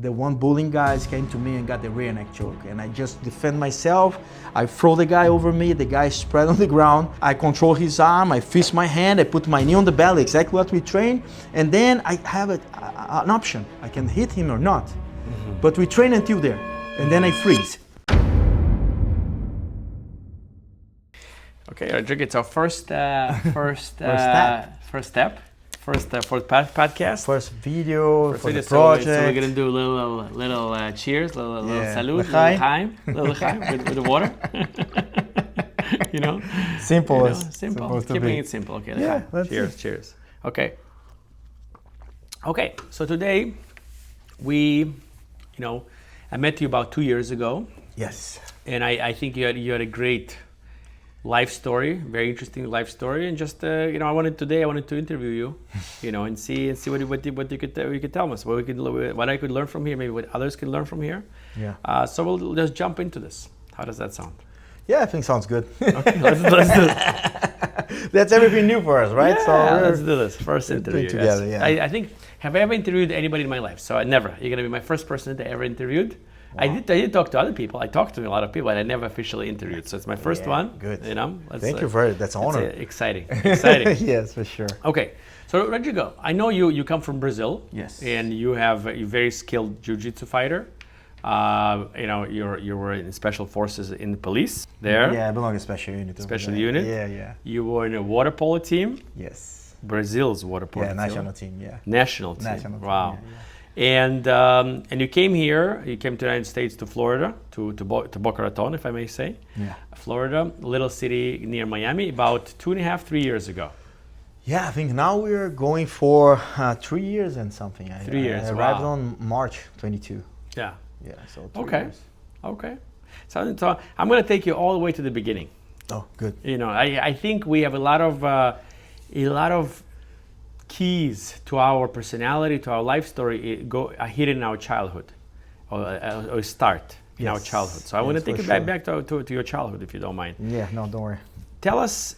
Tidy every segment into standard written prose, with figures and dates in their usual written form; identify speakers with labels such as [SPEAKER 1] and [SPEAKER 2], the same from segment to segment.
[SPEAKER 1] the one bullying guys came to me and got the rear neck choke, and I just defend myself. I throw the guy over me, the guy spread on the ground. I control his arm, I fist my hand, I put my knee on the belly, exactly what we train, and then I have an option. I can hit him or not, but we train until there, and then I freeze.
[SPEAKER 2] Okay, Rodrigo, it's our first step. First podcast.
[SPEAKER 1] First video for the project.
[SPEAKER 2] So we're gonna do a little cheers, little salute, little l'chaim with the water. You know,
[SPEAKER 1] simple.
[SPEAKER 2] Simple. Keeping it simple. Okay.
[SPEAKER 1] Yeah.
[SPEAKER 2] Cheers. Okay. So today, I met you about 2 years ago.
[SPEAKER 1] Yes.
[SPEAKER 2] And I think you had a great life story, very interesting life story, and just I wanted to interview you, and see what you could tell us, what I could learn from here, maybe what others could learn from here.
[SPEAKER 1] Yeah.
[SPEAKER 2] So we'll just jump into this. How does that sound?
[SPEAKER 1] Yeah, I think sounds good.
[SPEAKER 2] Okay, let's do it.
[SPEAKER 1] That's everything new for us, right?
[SPEAKER 2] Yeah,
[SPEAKER 1] so
[SPEAKER 2] let's do this first interview
[SPEAKER 1] together.
[SPEAKER 2] Yes.
[SPEAKER 1] Yeah.
[SPEAKER 2] I think, have I ever interviewed anybody in my life? So I never. You're gonna be my first person that I ever interviewed. Wow. I did talk to other people. I talked to a lot of people, and I never officially interviewed. So it's my first one.
[SPEAKER 1] Good.
[SPEAKER 2] Thank
[SPEAKER 1] you for it. That's an honor.
[SPEAKER 2] Exciting.
[SPEAKER 1] Yes, for sure.
[SPEAKER 2] Okay. So Rodrigo, I know you come from Brazil.
[SPEAKER 1] Yes.
[SPEAKER 2] And you have a very skilled jiu-jitsu fighter. You were in special forces in the police there.
[SPEAKER 1] Yeah, I belong to special unit.
[SPEAKER 2] Special unit.
[SPEAKER 1] Yeah.
[SPEAKER 2] You were in a water polo team.
[SPEAKER 1] Yes.
[SPEAKER 2] Brazil's water polo team.
[SPEAKER 1] National team. Yeah.
[SPEAKER 2] National team. Wow.
[SPEAKER 1] Yeah.
[SPEAKER 2] And you came here. You came to the United States, to Florida, to Boca Raton, if I may say.
[SPEAKER 1] Yeah.
[SPEAKER 2] Florida, little city near Miami, about 2.5, 3 years ago.
[SPEAKER 1] Yeah, I think now we're going for 3 years and something.
[SPEAKER 2] 3 years.
[SPEAKER 1] I arrived on March 22.
[SPEAKER 2] Yeah.
[SPEAKER 1] Yeah. So 3 years.
[SPEAKER 2] Okay. So I'm going to take you all the way to the beginning.
[SPEAKER 1] Oh, good.
[SPEAKER 2] I think we have a lot of keys to our personality, to our life story, hidden in our childhood, or start in our childhood. So I want to take it back to your childhood, if you don't mind.
[SPEAKER 1] Yeah, no, don't worry.
[SPEAKER 2] Tell us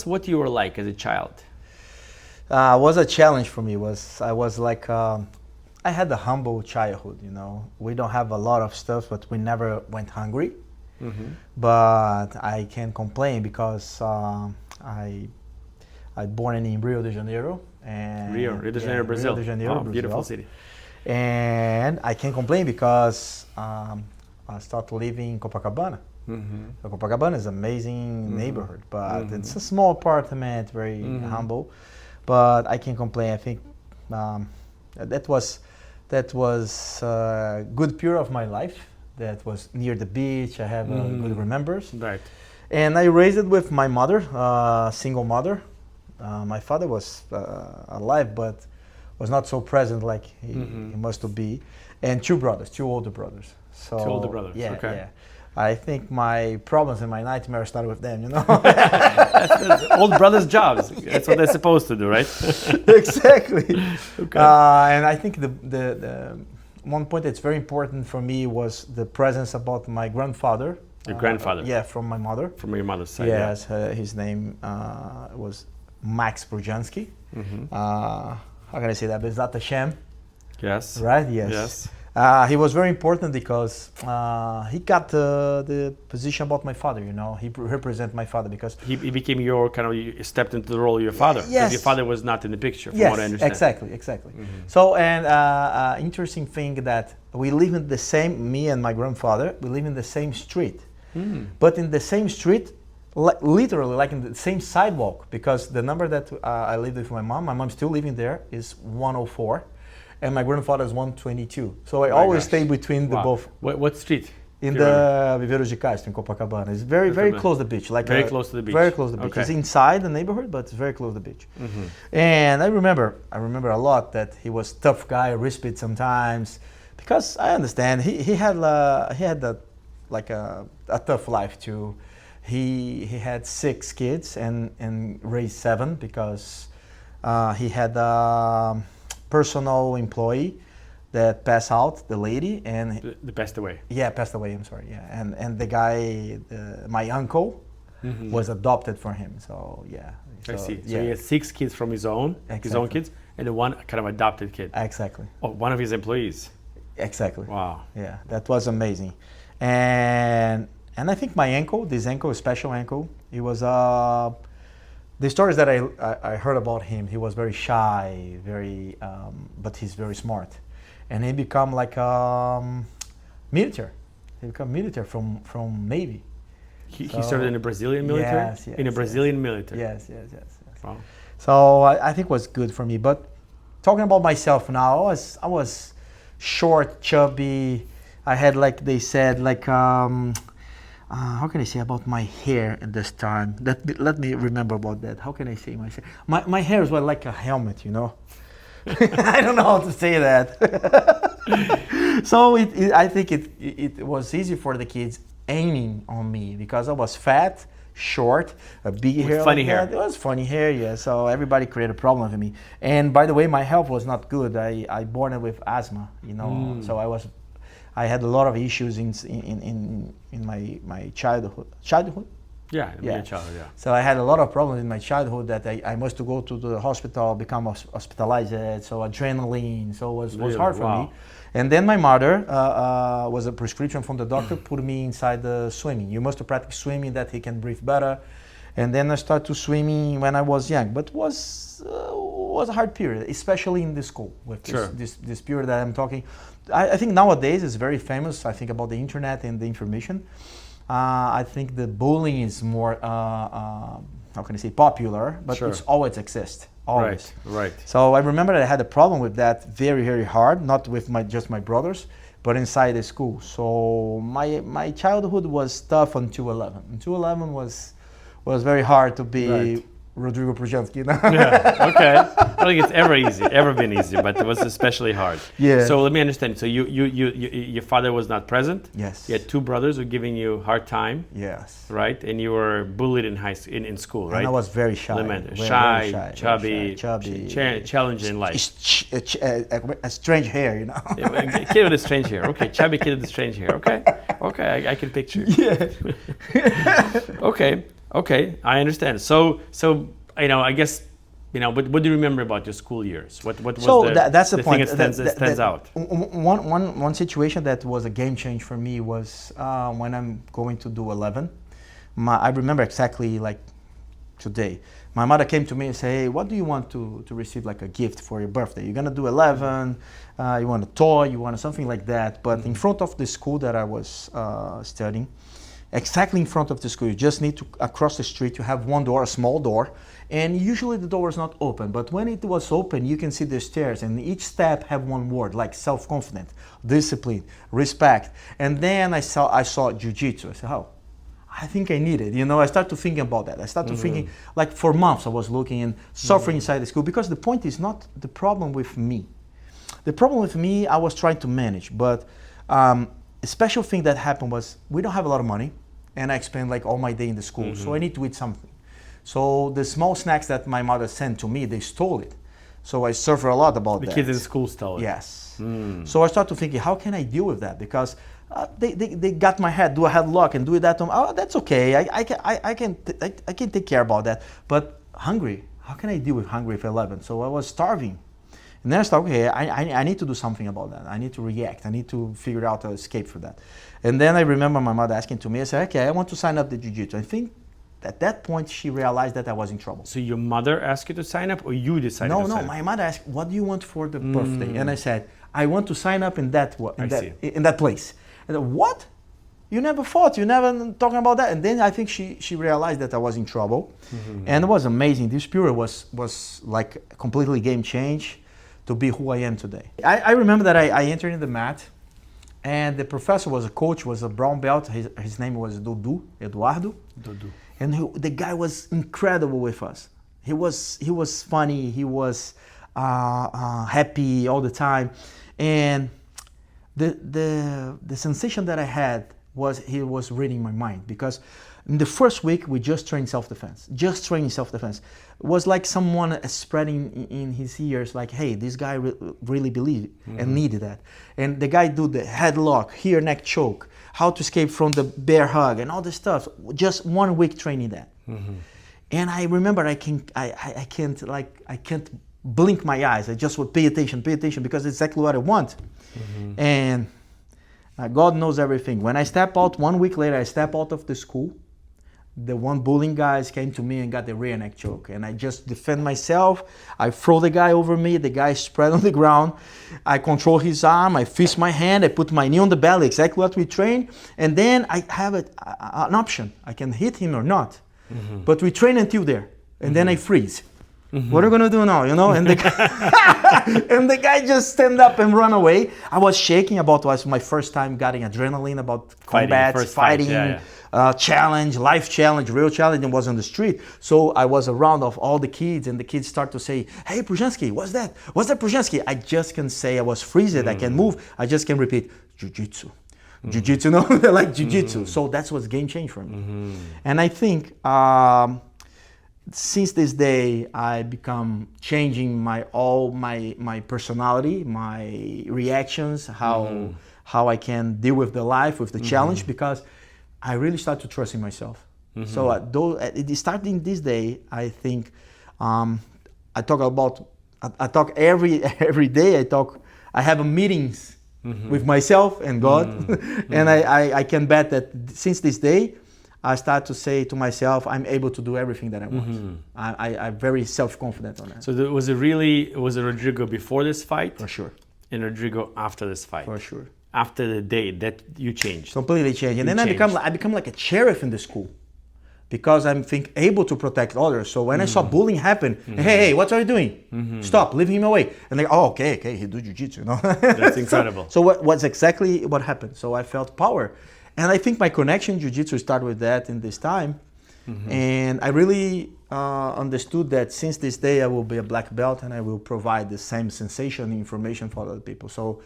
[SPEAKER 2] what you were like as a child.
[SPEAKER 1] It was a challenge for me. I had a humble childhood. We don't have a lot of stuff, but we never went hungry. Mm-hmm. But I can't complain because I born in Rio de Janeiro.
[SPEAKER 2] Rio de Janeiro, Brazil.
[SPEAKER 1] Rio de Janeiro, Brazil.
[SPEAKER 2] Beautiful city.
[SPEAKER 1] And I can't complain because I started living in Copacabana. Mm-hmm. So Copacabana is an amazing neighborhood, but it's a small apartment, very humble. But I can't complain. I think that was a good period of my life. That was near the beach. I have good remembers.
[SPEAKER 2] Right.
[SPEAKER 1] And I raised it with my mother, single mother. My father was alive, but was not so present like he must be. And two older brothers. So,
[SPEAKER 2] 2 older brothers.
[SPEAKER 1] Yeah,
[SPEAKER 2] okay.
[SPEAKER 1] Yeah. I think my problems and my nightmares started with them.
[SPEAKER 2] That's old brothers' jobs. That's what they're supposed to do, right?
[SPEAKER 1] Exactly.
[SPEAKER 2] Okay.
[SPEAKER 1] And I think the one point that's very important for me was the presence about my grandfather.
[SPEAKER 2] Your grandfather?
[SPEAKER 1] Yeah, from my mother.
[SPEAKER 2] From your mother's side.
[SPEAKER 1] Yes, his name was Max Prujansky. Mm-hmm. How can I say that? Bezat Hashem.
[SPEAKER 2] Yes.
[SPEAKER 1] Right? Yes. He was very important because he got the position about my father. He represented my father because
[SPEAKER 2] he became your you stepped into the role of your father.
[SPEAKER 1] Yes.
[SPEAKER 2] Because your father was not in the picture, from what I understand.
[SPEAKER 1] Exactly. Mm-hmm. So, and interesting thing that we live in the same. Me and my grandfather, we live in the same street, but in the same street. Literally like in the same sidewalk, because the number that I lived with my mom's still living there, is 104, and my grandfather is 122. So I always stay between the both.
[SPEAKER 2] What street?
[SPEAKER 1] In the Viveiros de Castro in Copacabana. It's very close to the beach.
[SPEAKER 2] Very close to the beach.
[SPEAKER 1] Very close to the beach.
[SPEAKER 2] Okay.
[SPEAKER 1] It's inside the neighborhood, but it's very close to the beach. Mm-hmm. And I remember a lot that he was tough guy, respect sometimes, because I understand he had a tough life too. He had 6 kids and raised 7 because he had a personal employee that passed out, the lady, and
[SPEAKER 2] the passed away.
[SPEAKER 1] Yeah, passed away. I'm sorry. Yeah, and the guy, my uncle, was adopted for him. So yeah.
[SPEAKER 2] I see. So he had 6 kids from his own kids, and then one kind of adopted kid.
[SPEAKER 1] Exactly.
[SPEAKER 2] Oh, one of his employees.
[SPEAKER 1] Exactly.
[SPEAKER 2] Wow.
[SPEAKER 1] Yeah, that was amazing. And I think my ankle, this ankle, a special ankle, it was the stories that I heard about him. He was very shy, very but he's very smart, and he become like military. He become military from Navy.
[SPEAKER 2] He served in the Brazilian military.
[SPEAKER 1] Yes,
[SPEAKER 2] in the Brazilian military.
[SPEAKER 1] Yes.
[SPEAKER 2] Wow.
[SPEAKER 1] So I think it was good for me. But talking about myself now, I was short, chubby. I had, like they said, like how can I say about my hair at this time? Let me remember about that. How can I say my hair was like a helmet, you know? I don't know how to say that. So I think it was easy for the kids aiming on me because I was fat, short, a big hair.
[SPEAKER 2] Funny
[SPEAKER 1] like
[SPEAKER 2] hair.
[SPEAKER 1] That. It was funny hair, yeah. So everybody created a problem for me. And by the way, my health was not good. I born with asthma, you know. So I had a lot of issues in my childhood.
[SPEAKER 2] Yeah, yeah. Childhood, yeah.
[SPEAKER 1] So I had a lot of problems in my childhood that I must to go to the hospital, become hospitalized. So adrenaline, so it was hard for me. And then my mother was a prescription from the doctor, put me inside the swimming. You must practice swimming that he can breathe better. And then I started to swimming when I was young, but was a hard period, especially in the school with this period that I'm talking. I think nowadays it's very famous. I think about the internet and the information. I think the bullying is more, how can I say, popular, but it's always exist. Always.
[SPEAKER 2] Right.
[SPEAKER 1] So I remember that I had a problem with that very, very hard, not with just my brothers, but inside the school. So my childhood was tough until 11. Until 11 was very hard to be Rodrigo Prujansky. You know?
[SPEAKER 2] Yeah. Okay. I don't think it's ever been easy, but it was especially hard.
[SPEAKER 1] Yeah.
[SPEAKER 2] So let me understand. So your father was not present.
[SPEAKER 1] Yes.
[SPEAKER 2] You had two brothers who were giving you hard time.
[SPEAKER 1] Yes.
[SPEAKER 2] Right, and you were bullied in school, right?
[SPEAKER 1] And I was very shy.
[SPEAKER 2] Shy, chubby, challenging in life.
[SPEAKER 1] A strange hair, you know.
[SPEAKER 2] A kid with a strange hair. Okay, chubby kid with a strange hair. Okay, I can picture.
[SPEAKER 1] Yeah.
[SPEAKER 2] Okay, I understand. So I guess, what do you remember about your school years? What was
[SPEAKER 1] that's the point.
[SPEAKER 2] Thing that stands out?
[SPEAKER 1] One situation that was a game change for me was when I'm going to do 11. I remember exactly like today. My mother came to me and said, "Hey, what do you want to receive like a gift for your birthday? You're gonna do 11. You want a toy? You want something like that?" But in front of the school that I was studying. Exactly in front of the school, you just need to across the street. You have one door, a small door, and usually the door is not open. But when it was open, you can see the stairs, and each step have one word like self-confidence, discipline, respect. And then I saw jiu-jitsu. I said, "Oh, I think I need it." I started to think about that. I started thinking, like for months, I was looking and suffering inside the school because the point is not the problem with me. The problem with me, I was trying to manage, but a special thing that happened was we don't have a lot of money. And I spent like all my day in the school, so I need to eat something. So the small snacks that my mother sent to me, they stole it. So I suffer a lot about that.
[SPEAKER 2] The kids in school stole it.
[SPEAKER 1] Yes. So I started thinking, how can I deal with that? Because they got my head, do a headlock and do that. That's okay. I can take care about that. But hungry, how can I deal with hungry for 11? So I was starving. And then I thought, okay, I need to do something about that. I need to react. I need to figure out an escape for that. And then I remember my mother asking to me, I said, okay, I want to sign up the jiu-jitsu. I think at that point she realized that I was in trouble.
[SPEAKER 2] So your mother asked you to sign up or you decided to sign up?
[SPEAKER 1] No, my mother asked, what do you want for the birthday? And I said, I want to sign up in that place. And said, what? You never fought, you never talking about that. And then I think she realized that I was in trouble. And it was amazing. This period was like a completely game change to be who I am today. I remember that I entered in the mat and the professor was a coach, was a brown belt. His name was Eduardo. And the guy was incredible with us. He was funny, he was happy all the time. And the sensation that I had was he was reading my mind because in the first week we just trained self-defense. It was like someone spreading in his ears like, hey, this guy really believed and needed that. And the guy do the headlock, here neck choke, how to escape from the bear hug and all this stuff. Just 1 week training that. And I remember I can't blink my eyes. I just would pay attention, because it's exactly what I want. And God knows everything. When I step out, 1 week later, I step out of the school. The one bullying guys came to me and got the rear neck choke. And I just defend myself. I throw the guy over me. The guy spread on the ground. I control his arm. I fist my hand. I put my knee on the belly, exactly what we train. And then I have an option. I can hit him or not. But we train until there. And then I freeze. What are we going to do now, you know? And the guy, and the guy just stand up and run away. I was shaking about, was my first time getting adrenaline about combat, fighting, challenge, life challenge, real challenge, and was on the street. So I was around of all the kids, and the kids start to say, hey, Prujansky, what's that? What's that, Prujansky? I just can say I was freezed, I can move. I just can repeat, jiu-jitsu. Jiu-jitsu, no? They're like jiu-jitsu. So that's what's game change for me. And I think since this day, I become changing my personality, my reactions, how I can deal with the life, with the challenge, because I really start to trust in myself. So it starting this day, I think I talk every day. I have meetings with myself and God, and I can bet that since this day, I start to say to myself, I'm able to do everything that I want. I'm very self-confident on that.
[SPEAKER 2] So was it Rodrigo before this fight?
[SPEAKER 1] For sure.
[SPEAKER 2] And Rodrigo after this fight?
[SPEAKER 1] For sure.
[SPEAKER 2] After the day that you changed?
[SPEAKER 1] Completely changed. And then I become like a sheriff in the school, because I'm able to protect others. So when I saw bullying happen, hey, what are you doing? Stop, leave him away. And they, oh, okay, he do jiu-jitsu, you know?
[SPEAKER 2] That's incredible.
[SPEAKER 1] So what's exactly what happened? So I felt power. And I think my connection jiu-jitsu started with that in this time. And I really understood that since this day I will be a black belt, and I will provide the same sensation and information for other people. So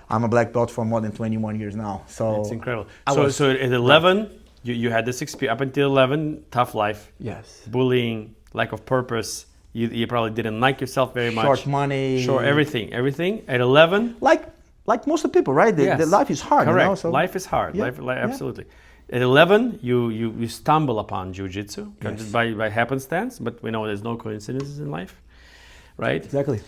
[SPEAKER 1] I'm a black belt for more than 21 years now. So
[SPEAKER 2] it's incredible. So at 11, you had this experience. Up until 11, tough life.
[SPEAKER 1] Yes. Bullying,
[SPEAKER 2] lack of purpose. You probably didn't like yourself very much.
[SPEAKER 1] Short money.
[SPEAKER 2] Short everything. At 11.
[SPEAKER 1] Like most of the people, right? The life is hard.
[SPEAKER 2] Correct.
[SPEAKER 1] You know? So
[SPEAKER 2] life is hard. Yeah. Absolutely. At 11, you stumble upon jiu-jitsu by happenstance, but we know there's no coincidences in life, right?
[SPEAKER 1] Exactly.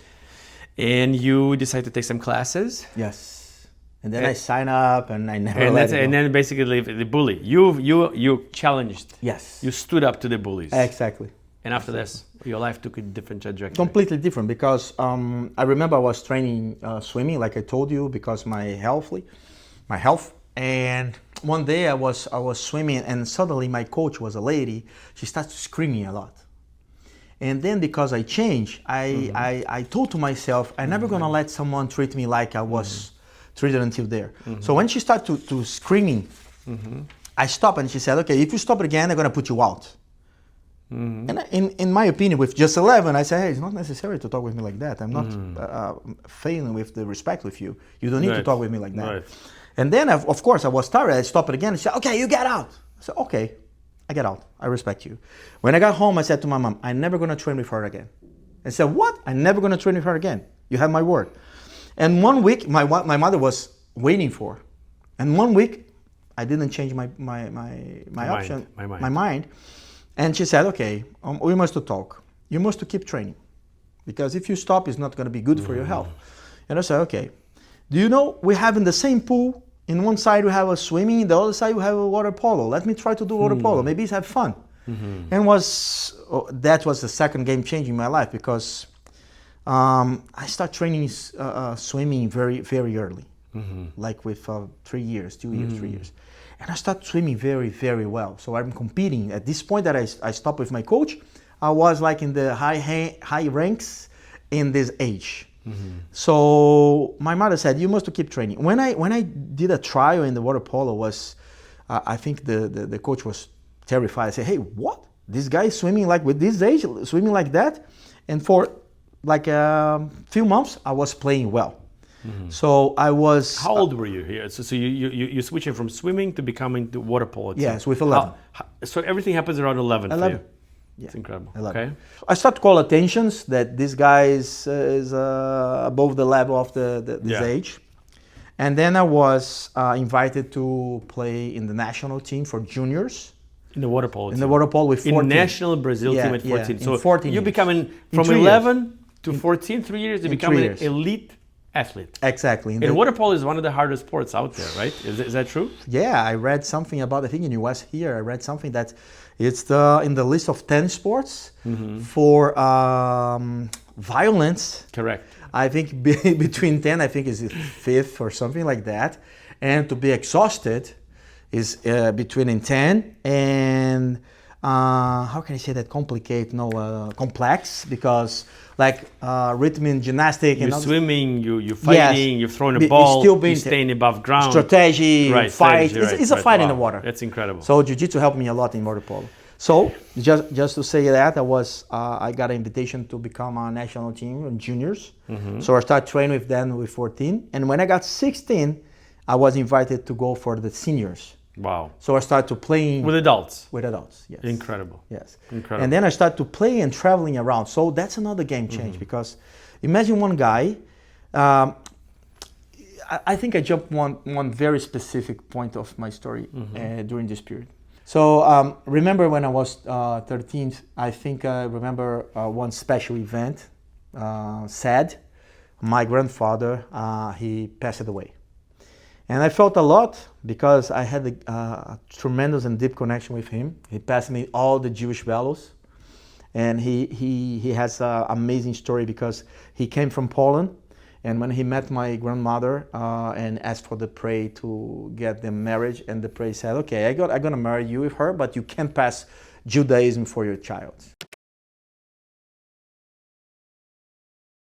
[SPEAKER 2] And you decide to take some classes.
[SPEAKER 1] Yes. And then I sign up, and I never
[SPEAKER 2] And then basically the bully. You challenged.
[SPEAKER 1] Yes.
[SPEAKER 2] You stood up to the bullies.
[SPEAKER 1] Exactly.
[SPEAKER 2] And after this, your life took a different trajectory.
[SPEAKER 1] Completely different, because I remember I was training swimming, like I told you, because my health. And one day I was swimming, and suddenly my coach was a lady. She started screaming a lot. And then because I changed, I told to myself, I'm never gonna let someone treat me like I was treated until there. So when she started to screaming, I stopped, and she said, okay, if you stop it again, I'm gonna put you out. And in my opinion, with just 11, I said, hey, it's not necessary to talk with me like that. I'm not failing with the respect with you. You don't need to talk with me like that. Right. And then, of course, I was tired. I stopped it again. She said, okay, you get out. I said, okay, I get out. I respect you. When I got home, I said to my mom, I'm never going to train with her again. I said, what? I'm never going to train with her again. You have my word. And 1 week, my mother was waiting for. And 1 week, I didn't change my mind. And she said, okay, we must talk. You must keep training, because if you stop, it's not going to be good for your health. And I said, okay. Do you know we have in the same pool, in one side we have a swimming, in the other side we have a water polo. Let me try to do water polo. Maybe it's have fun. And that was the second game change in my life, because I started training swimming very, very early, like with 3 years, 2 years, 3 years. And I started swimming very, very well. So I'm competing. At this point that I stopped with my coach, I was like in the high ranks in this age. So my mother said, you must keep training. When I did a trial in the water polo, I think the coach was terrified. I said, hey, what? This guy is swimming like with this age, swimming like that? And for like a few months, I was playing well. So I was...
[SPEAKER 2] How old were you here? So you're switching from swimming to becoming the water polo.
[SPEAKER 1] Yes, with 11.
[SPEAKER 2] So everything happens around 11 for you?
[SPEAKER 1] Yeah.
[SPEAKER 2] It's incredible.
[SPEAKER 1] 11.
[SPEAKER 2] Okay.
[SPEAKER 1] I start to call attentions that this guy is above the level of this age. And then I was invited to play in the national team for juniors.
[SPEAKER 2] In the water polo team?
[SPEAKER 1] In the water polo with 14.
[SPEAKER 2] In national Brazil team at 14. So
[SPEAKER 1] 14
[SPEAKER 2] you're
[SPEAKER 1] years.
[SPEAKER 2] becoming from 11 To 14, 3 years to
[SPEAKER 1] in
[SPEAKER 2] become
[SPEAKER 1] 3
[SPEAKER 2] an
[SPEAKER 1] years.
[SPEAKER 2] elite athlete.
[SPEAKER 1] Exactly.
[SPEAKER 2] And water polo is one of the hardest sports out there, right? Is that true?
[SPEAKER 1] Yeah, I read something about, I think in US here, I read something that it's in the list of 10 sports for violence.
[SPEAKER 2] Correct.
[SPEAKER 1] I think between 10, I think is the fifth or something like that. And to be exhausted is between 10 and, how can I say that, complex, because like rhythm in gymnastic
[SPEAKER 2] You're
[SPEAKER 1] and
[SPEAKER 2] swimming, you're fighting,
[SPEAKER 1] Yes.
[SPEAKER 2] you're throwing a
[SPEAKER 1] Be-
[SPEAKER 2] ball,
[SPEAKER 1] still being
[SPEAKER 2] you're staying above ground.
[SPEAKER 1] strategy,
[SPEAKER 2] Right,
[SPEAKER 1] fight.
[SPEAKER 2] strategy,
[SPEAKER 1] It's a fight in the
[SPEAKER 2] Wow,
[SPEAKER 1] water.
[SPEAKER 2] That's incredible.
[SPEAKER 1] So jiu-jitsu helped me a lot in water polo. So just to say that, I got an invitation to become a national team in juniors. So I started training with them with 14, and when I got 16, I was invited to go for the seniors.
[SPEAKER 2] Wow.
[SPEAKER 1] So I started to playing
[SPEAKER 2] With adults.
[SPEAKER 1] with adults. Yes.
[SPEAKER 2] Incredible.
[SPEAKER 1] Yes.
[SPEAKER 2] Incredible.
[SPEAKER 1] And then I started to play and traveling around. So that's another game change because imagine one guy. I think I jumped one very specific point of my story during this period. So remember when I was 13, I think I remember one special event, sad. My grandfather, he passed away. And I felt a lot because I had a tremendous and deep connection with him. He passed me all the Jewish values. And he has an amazing story because he came from Poland. And when he met my grandmother and asked for the pray to get them marriage, and the pray said, okay, I'm gonna marry you with her, but you can't pass Judaism for your child.